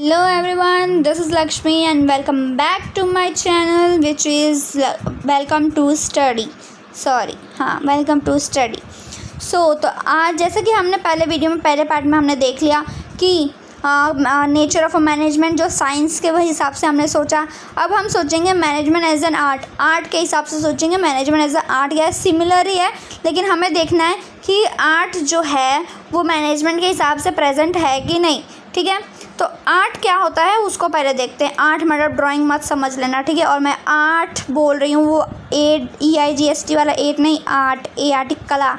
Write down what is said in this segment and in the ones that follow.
Hello everyone, this is Lakshmi and welcome back to my channel which is welcome to study. Welcome to study. तो आज जैसे कि हमने पहले video में पहले पार्ट में हमने देख लिया कि नेचर ऑफ मैनेजमेंट जो साइंस के हिसाब से हमने सोचा। अब हम सोचेंगे मैनेजमेंट एज एन आर्ट के हिसाब से सोचेंगे। मैनेजमेंट एज एन आर्ट या सिमिलर ही है, लेकिन हमें देखना है कि आर्ट जो है वो मैनेजमेंट के हिसाब से प्रेजेंट है कि नहीं। ठीक है, तो आर्ट क्या होता है उसको पहले देखते हैं। आर्ट मतलब ड्राइंग मत समझ लेना, ठीक है। और मैं आर्ट बोल रही हूँ, वो EIGST वाला एट नहीं, आर्ट कला,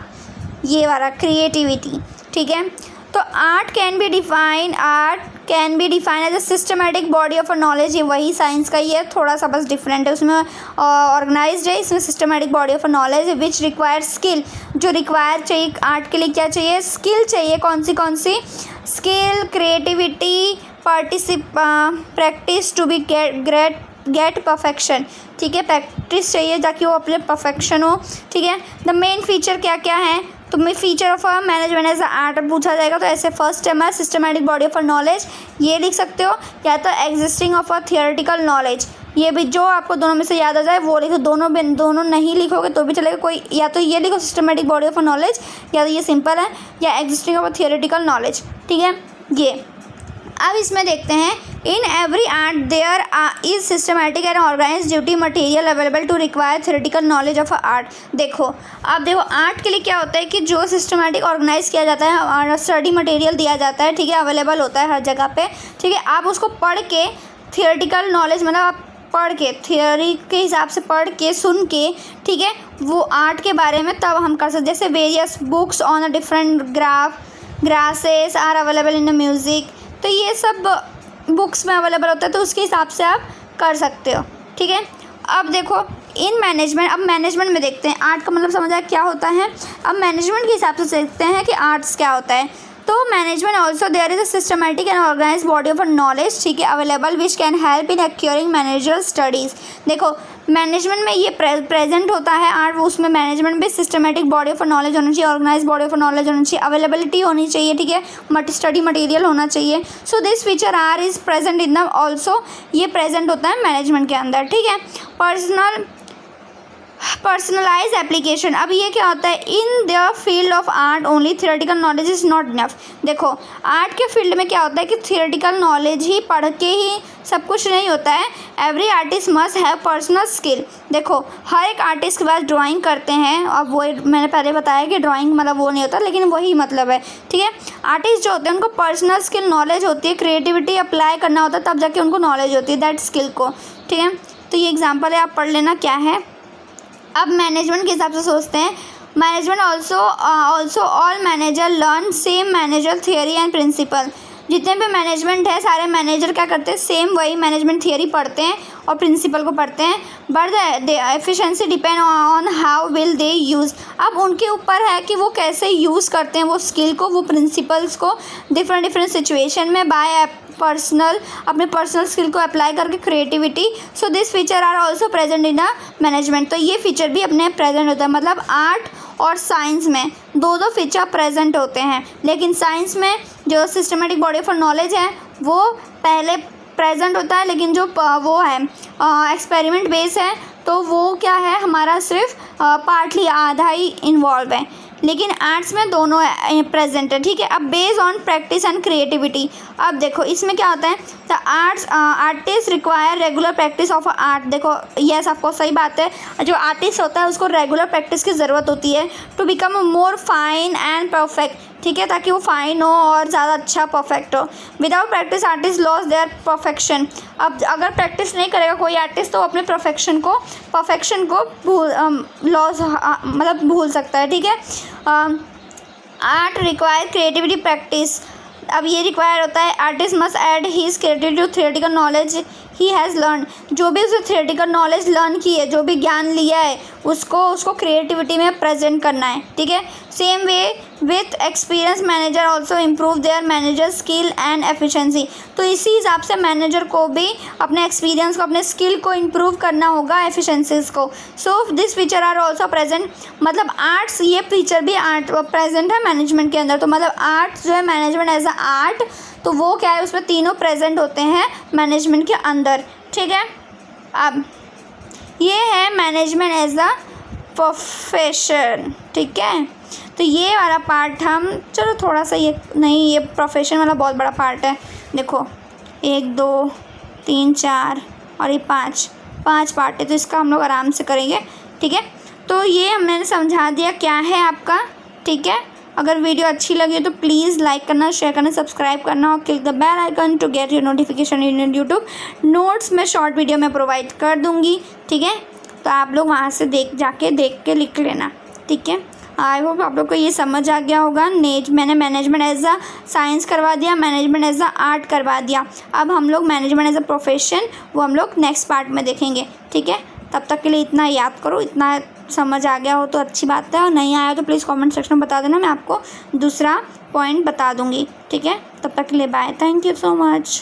ये वाला क्रिएटिविटी, ठीक है। तो art can be define as a systematic body of a knowledge. ये वही साइंस का ही है, थोड़ा सा बस डिफरेंट है, उसमें ऑर्गेनाइज्ड है। इसमें systematic body of a knowledge which require skill, जो रिक्वायर चाहिए आर्ट के लिए क्या चाहिए, स्किल चाहिए। कौन सी skill, creativity, practice to be get perfection, ठीक है। प्रैक्टिस चाहिए ताकि वो अपने परफेक्शन हो, ठीक है। द मेन फीचर क्या क्या है, तो मैं feature of a management as art पूछा जाएगा तो ऐसे फर्स्ट टाइम है systematic body of a knowledge, ये लिख सकते हो, या तो existing of a theoretical knowledge, ये भी जो आपको दोनों में से याद आ जाए वो लिखो। दोनों नहीं लिखोगे तो भी चलेगा, कोई या तो ये लिखो systematic body of a knowledge, या तो ये सिंपल है, या existing of a theoretical knowledge, ठीक है। ये अब इसमें देखते हैं, in every art there is systematic and organize duty material available to require theoretical knowledge of art. देखो आर्ट के लिए क्या होता है कि जो सिस्टमेटिक ऑर्गेनाइज किया जाता है और स्टडी मटेरियल दिया जाता है, ठीक है, अवेलेबल होता है हर जगह पे, ठीक है। आप उसको पढ़ के थियोरेटिकल नॉलेज मतलब आप पढ़ के थियोरी के हिसाब से पढ़ के सुन के, ठीक है, वो आर्ट के बारे में तब हम कर सकते। जैसे various books on a different grasses are available in the music, तो ये सब बुक्स में अवेलेबल होता है, तो उसके हिसाब से आप कर सकते हो, ठीक है। अब देखो इन मैनेजमेंट, अब मैनेजमेंट में देखते हैं आर्ट का मतलब समझ आया क्या होता है। अब मैनेजमेंट के हिसाब से देखते हैं कि आर्ट्स क्या होता है। तो management also there is a systematic and organize body of a knowledge, ठीक है, available which can help in acquiring managerial studies. देखो मैनेजमेंट में ये प्रेजेंट होता है आर्ट, उसमें मैनेजमेंट भी systematic body of a knowledge होना चाहिए, organize body of a knowledge होना चाहिए, अवेलेबिलिटी होनी चाहिए, ठीक है, स्टडी मटेरियल होना चाहिए। So this feature are is present in the also, ये प्रेजेंट होता है मैनेजमेंट के अंदर, ठीक है। पर्सनलाइज एप्लीकेशन, अब ये क्या होता है, in the field of art only theoretical knowledge is not enough. देखो आर्ट के फील्ड में क्या होता है कि थियोरेटिकल नॉलेज ही पढ़ के ही सब कुछ नहीं होता है। Every artist must have personal skill. देखो हर एक आर्टिस्ट के पास ड्राइंग करते हैं, अब वो मैंने पहले बताया कि ड्राइंग मतलब वो नहीं होता, लेकिन वही मतलब है, ठीक है। आर्टिस्ट जो होते हैं उनको पर्सनल स्किल नॉलेज होती है, क्रिएटिविटी अप्लाई करना होता है, तब जाके उनको नॉलेज होती है दैट स्किल को, ठीक है। तो ये एग्जाम्पल है, आप पढ़ लेना क्या है। अब मैनेजमेंट के हिसाब से सोचते हैं, management also all manager learn same manager theory and principle. जितने भी मैनेजमेंट है सारे मैनेजर क्या करते हैं, सेम वही मैनेजमेंट थियोरी पढ़ते हैं और प्रिंसिपल को पढ़ते हैं, but the efficiency depend on how will they use. अब उनके ऊपर है कि वो कैसे यूज़ करते हैं वो स्किल को, वो प्रिंसिपल्स को डिफरेंट सिचुएशन में बाय अपने पर्सनल स्किल को अप्लाई करके creativity. So this feature are also present in a management. तो ये फीचर भी अपने प्रेजेंट होता है, मतलब आर्ट और साइंस में दो फीचर प्रेजेंट होते हैं, लेकिन साइंस में जो सिस्टमेटिक बॉडी ऑफ नॉलेज है वो पहले प्रेजेंट होता है, लेकिन जो वो है एक्सपेरिमेंट बेस है तो वो क्या है हमारा सिर्फ पार्टली आधा ही इन्वॉल्व है, लेकिन आर्ट्स में दोनों प्रेजेंट है, ठीक है। अब based on practice and creativity, अब देखो इसमें क्या होता है, the artist require regular practice of art. देखो यस आपको सही बात है, जो आर्टिस्ट होता है उसको रेगुलर प्रैक्टिस की ज़रूरत होती है to become more fine and perfect, ठीक है, ताकि वो फाइन हो और ज़्यादा अच्छा परफेक्ट हो। Without practice artist loss their perfection. अब अगर प्रैक्टिस नहीं करेगा कोई आर्टिस्ट तो अपने परफेक्शन को भूल सकता है, ठीक है। आर्ट रिक्वायर क्रिएटिविटी प्रैक्टिस, अब ये रिक्वायर होता है artist must add his creativity to theoretical knowledge he has learn. जो भी उसे थियोरेटिकल नॉलेज लर्न की है, जो भी ज्ञान लिया है उसको क्रिएटिविटी में प्रेजेंट करना है, ठीक है। Same way with experience manager also improve their manager skill and efficiency. तो इसी हिसाब से मैनेजर को भी अपने एक्सपीरियंस को, अपने स्किल को इम्प्रूव करना होगा, एफिशिएंसीज को। So this feature are also present, मतलब आर्ट्स ये फीचर भी प्रेजेंट है मैनेजमेंट के अंदर। तो मतलब आर्ट्स जो है मैनेजमेंट एज अ आर्ट तो वो क्या है, उसमें तीनों प्रेजेंट होते हैं मैनेजमेंट के अंदर। ठीक है, अब ये है मैनेजमेंट एज अ प्रोफेशन। ठीक है, तो ये वाला पार्ट हम चलो थोड़ा सा ये प्रोफेशन वाला बहुत बड़ा पार्ट है। देखो 1 2 3 4 और ये 5 पार्ट है, तो इसका हम लोग आराम से करेंगे। ठीक है, तो ये मैंने समझा दिया क्या है आपका। ठीक है, अगर वीडियो अच्छी लगी तो प्लीज़ लाइक करना, शेयर करना, सब्सक्राइब करना और click the bell icon to get your notification in YouTube. Notes मैं शॉर्ट वीडियो में प्रोवाइड कर दूँगी। ठीक है, तो आप लोग वहाँ से देख के लिख लेना। ठीक है, आई होप आप लोग को ये समझ आ गया होगा। मैंने मैनेजमेंट एज अ साइंस करवा दिया, मैनेजमेंट एज अ आर्ट करवा दिया। अब हम लोग मैनेजमेंट एज अ प्रोफेशन वो हम लोग नेक्स्ट पार्ट में देखेंगे। ठीक है, तब तक के लिए इतना याद करो, इतना समझ आ गया हो तो अच्छी बात है, और नहीं आया तो प्लीज़ कमेंट सेक्शन में बता देना, मैं आपको दूसरा पॉइंट बता दूँगी। ठीक है, तब तक के लिए bye, thank you so much.